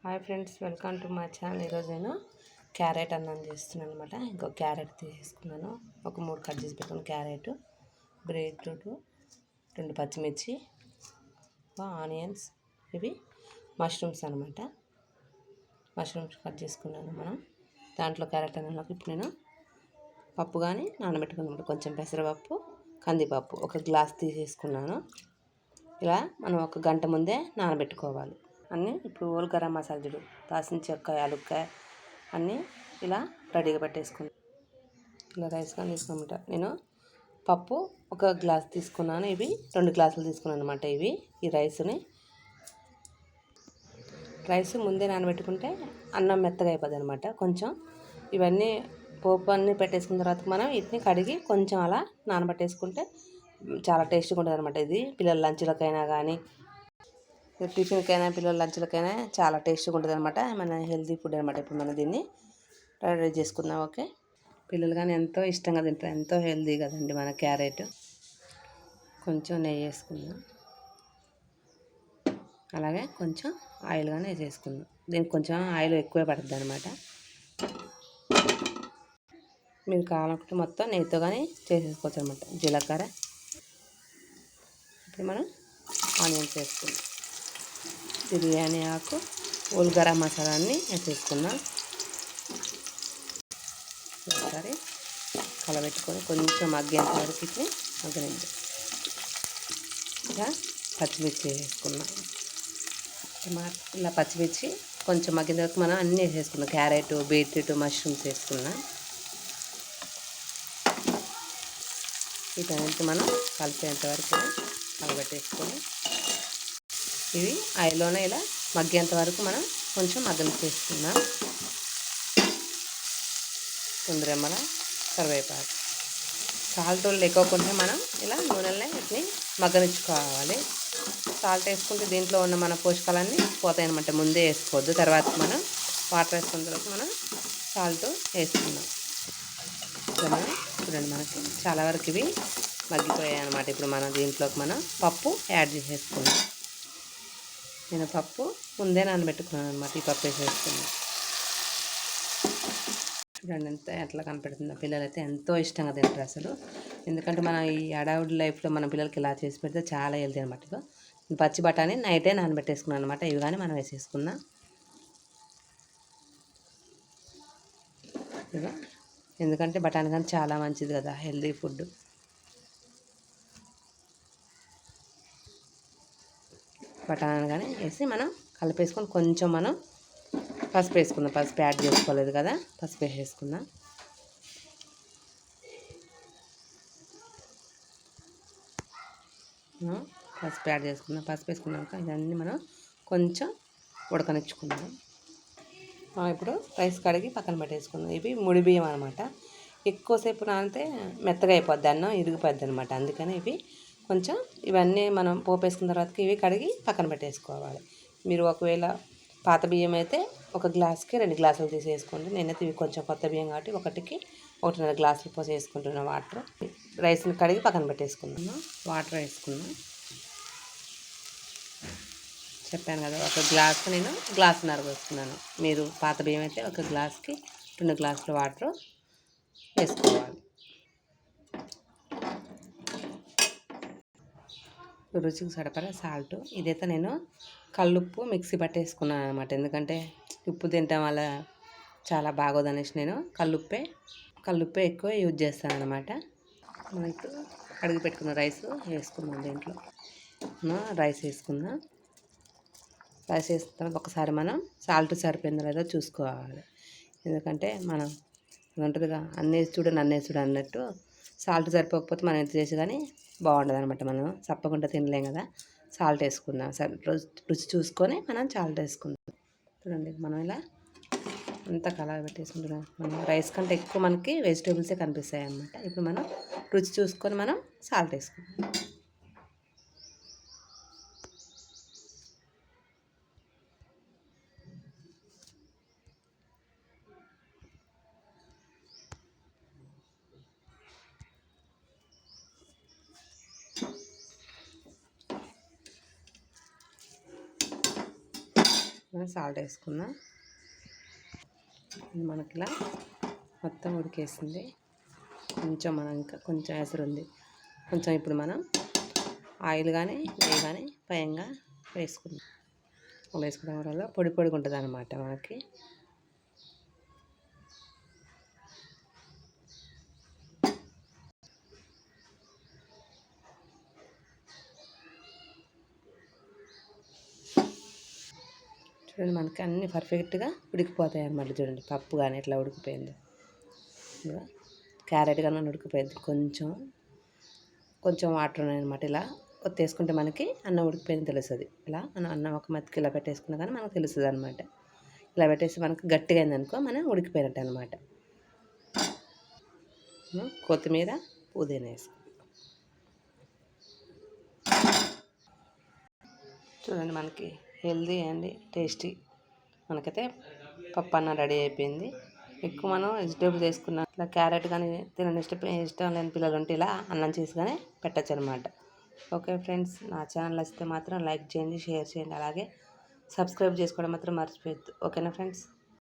Hi friends, welcome to మా channel. ఈరోజు నేను క్యారెట్ అన్నం చేస్తున్నాను అనమాట. ఇంకో క్యారెట్ తీసుకున్నాను, ఒక 3 కట్ చేసి పెట్టుకున్న క్యారెట్, బీట్రూట్, 2 పచ్చిమిర్చి, ఆనియన్స్, ఇవి మష్రూమ్స్ అనమాట. మష్రూమ్స్ కట్ చేసుకున్నాను మనం. దాంట్లో క్యారెట్ అన్నంలోకి ఇప్పుడు నేను పప్పు కానీ నానబెట్టుకున్నాను. కొంచెం పెసరపప్పు, కందిపప్పు ఒక గ్లాస్ తీసేసుకున్నాను. ఇలా మనం ఒక గంట ముందే నానబెట్టుకోవాలి అన్నీ. ఇప్పుడు ఓల్ గరం మసాలా చూడు, దాల్చిన చెక్క, యాలక్కాయ అన్నీ ఇలా రెడీగా పెట్టేసుకున్నాను. ఇలా రైస్ కానీ తీసుకున్నమాట. నేను పప్పు ఒక గ్లాస్ తీసుకున్నాను, ఇవి 2 గ్లాసులు తీసుకున్నాను అనమాట. ఈ రైస్ ముందే నానబెట్టుకుంటే అన్నం మెత్తగా అయిపోద్ది అనమాట. కొంచెం ఇవన్నీ పోపు అన్నీ పెట్టేసుకున్న తర్వాత మనం వీటిని కడిగి కొంచెం అలా నానబెట్టేసుకుంటే చాలా టేస్ట్గా ఉంటుంది అనమాట. ఇది పిల్లల లంచ్లకైనా కానీ, టిఫిన్కైనా, పిల్లల లంచ్లకైనా చాలా టేస్ట్గా ఉంటుంది అనమాట. మన హెల్తీ ఫుడ్ అనమాట. ఇప్పుడు మనం దీన్ని రెడీ చేసుకుందాం. ఓకే, పిల్లలు కానీ ఎంతో ఇష్టంగా తింటారు, ఎంతో హెల్తీ కదండి మన క్యారెట్. కొంచెం నెయ్యి వేసుకుందాం, అలాగే కొంచెం ఆయిల్ కానీ వేసేసుకుందాం. దీనికి కొంచెం ఆయిల్ ఎక్కువే పడుతుంది అనమాట. మీరు కావాలనుకుంటే మొత్తం నెయ్యితో కానీ చేసేసుకోవచ్చు అనమాట. జీలకర్ర, ఇప్పుడు మనం ఆనియన్స్ వేసుకుందాం. బిర్యానీ ఆకు, ఓల్ గరం మసాలా అన్నీ వేసేసుకుందాం. ఒకసారి కలబెట్టుకొని కొంచెం మగ్గేంత వరకు ఇట్లా మగ్గనిద్దాం. ఇలా పచ్చిమిర్చి వేసుకున్నాం. ఇలా పచ్చిమిర్చి కొంచెం మగ్గిన వరకు మనం అన్నీ వేసేసుకున్నాం. క్యారెట్, బీట్రూట్, మష్రూమ్స్ వేసుకున్నాం. వీటన్నిటి మనం కలిపేంత వరకు కలబెట్టేసుకొని ఇవి ఆయిల్లోనే ఇలా మగ్గేంత వరకు మనం కొంచెం మగ్గనిచ్చేసుకుందాం. తొందరమ్మల కరివేపాకు, సాల్ట్ లేకోకుంటే మనం ఇలా నూనెలనే వీటిని మగ్గనిచ్చుకోవాలి. సాల్ట్ వేసుకుంటే దీంట్లో ఉన్న మన పోషకాలన్నీ పోతాయి అనమాట. ముందే వేసుకోవద్దు, తర్వాత మనం వాటర్ వేసుకున్న తర్వాత మనం సాల్ట్ వేసుకుందాం. ఇలా మనం చూడండి, మనకి చాలా వరకు ఇవి మగ్గిపోయాయి అనమాట. ఇప్పుడు మనం దీంట్లోకి మనం పప్పు యాడ్ చేసేసుకుందాం. నేను పప్పు ముందే నానబెట్టుకున్నాను అనమాట. ఈ పప్పు వేసేసుకున్నాను. చూడండి ఎట్లా కనపెడుతుందో. పిల్లలు అయితే ఎంతో ఇష్టంగా తింటారు అసలు. ఎందుకంటే మన ఈ అడవుడి లైఫ్లో మన పిల్లలకి ఇలా చేసి పెడితే చాలా హెల్తీ అనమాట. పచ్చి బఠానీ నైటే నానబెట్టేసుకున్నాను అనమాట. ఇవి కానీ మనం వేసేసుకుందాం. ఇక ఎందుకంటే బఠానీ కానీ చాలా మంచిది కదా, హెల్తీ ఫుడ్. బఠానీ కానీ వేసి మనం కలిపేసుకొని కొంచెం మనం పసుపు వేసుకుందాం. పసుపు యాడ్ చేసుకోలేదు కదా, పసుపు వేసేసుకుందాం. పసుపు యాడ్ చేసుకుందాం. పసుపు వేసుకున్నాక ఇవన్నీ మనం కొంచెం ఉడకనిచ్చుకుందాం. ఇప్పుడు రైస్ కడిగి పక్కన పెట్టేసుకుందాం. ఇవి ముడి బియ్యం అనమాట. ఎక్కువసేపు నానితే మెత్తగా అయిపోద్ది, అన్నం ఇరిగిపోద్ది అనమాట. అందుకని ఇవి కొంచెం ఇవన్నీ మనం పోపు వేసుకున్న తర్వాత ఇవి కడిగి పక్కన పెట్టేసుకోవాలి. మీరు ఒకవేళ పాత బియ్యం అయితే 1 గ్లాస్కి 2 గ్లాసులు తీసేసుకోండి. నేనైతే ఇవి కొంచెం కొత్త బియ్యం కాబట్టి 1.5 గ్లాసులు పోసి వేసుకుంటున్నాను వాటర్. రైస్ని కడిగి పక్కన పెట్టేసుకుందాము. వాటర్ వేసుకుందాం. చెప్పాను కదా, 1 గ్లాస్కి నేను గ్లాసున్నర పోసుకున్నాను. మీరు పాత బియ్యం అయితే 1 గ్లాస్కి 2 గ్లాసుల వాటర్ వేసుకోవాలి. రుచికి సరిపడా సాల్ట్. ఇదైతే నేను కల్లుప్పు మిక్సీ పట్టేసుకున్నాను అనమాట. ఎందుకంటే ఉప్పు తినటం వల్ల చాలా బాగోదనేసి నేను కల్లుప్పే ఎక్కువ యూజ్ చేస్తాను అనమాట. మనం ఇప్పుడు కడిగి పెట్టుకున్న రైస్ వేసుకుందాం. దీంట్లో రైస్ వేసుకుందాం. రైస్ వేసిన తర్వాత ఒకసారి మనం సాల్ట్ సరిపోయిందో లేదో చూసుకోవాలి. ఎందుకంటే మనం ఉంటుందిగా, అన్నేసి చూడు అన్నట్టు సాల్ట్ సరిపోకపోతే మనం ఎంత చేసి కానీ బాగుండదు అనమాట. మనం తప్పకుండా తినలేం కదా. సాల్ట్ వేసుకుందాం. సరే, రుచి చూసుకొని మనం సాల్ట్ వేసుకుందాం. చూడండి, మనం ఇలా అంతా కలర్ పెట్టేసుకుంటున్నాం. మనం రైస్ కంటే ఎక్కువ మనకి వెజిటేబుల్సే కనిపిస్తాయి అన్నమాట. ఇప్పుడు మనం రుచి చూసుకొని మనం సాల్ట్ వేసుకుందాం. సాల్ట్ వేసుకుందాం. మనకి ఇలా మొత్తం ఉడికేసింది. కొంచెం మనం ఇంకా కొంచెం ఎసరు ఉంది. కొంచెం ఇప్పుడు మనం ఆయిల్ కానీ నెయ్యి కానీ పైగా వేసుకుందాం. వేసుకోవడం వల్ల పొడి పొడిగా ఉంటుంది అన్నమాట మనకి. చూడండి మనకి అన్నీ పర్ఫెక్ట్గా ఉడికిపోతాయి అన్నమాట. చూడండి పప్పు కానీ ఎట్లా ఉడికిపోయింది. క్యారెట్ కానీ ఉడికిపోయింది. కొంచెం వాటర్ ఉన్నాయన్నమాట. ఇలా ఒత్తేసుకుంటే మనకి అన్నం ఉడికిపోయింది తెలుస్తుంది. ఇలా మనం అన్నం ఒక మెతుకు ఇలా పెట్టేసుకున్నా కానీ మనకు తెలుస్తుంది అనమాట. ఇలా పెట్టేసి మనకు గట్టిగా అయిందనుకో మనం ఉడికిపోయినట్టు అనమాట. కొత్తిమీర పుదీనా వేసుకుంటాం. చూడండి మనకి హెల్దీ అండ్ టేస్టీ మనకైతే పప్పు అన్నం రెడీ అయిపోయింది. ఎక్కువ మనం వెజిటేబుల్స్ వేసుకున్నాం. ఇట్లా క్యారెట్ కానీ తినని ఇష్టం లేని పిల్లలు ఉంటే ఇలా అన్నం చేసి కానీ పెట్టచ్చు అనమాట. ఓకే ఫ్రెండ్స్, నా ఛానల్ వస్తే మాత్రం లైక్ చేయండి, షేర్ చేయండి, అలాగే సబ్స్క్రైబ్ చేసుకోవడం మాత్రం మర్చిపోవద్దు. ఓకేనా ఫ్రెండ్స్.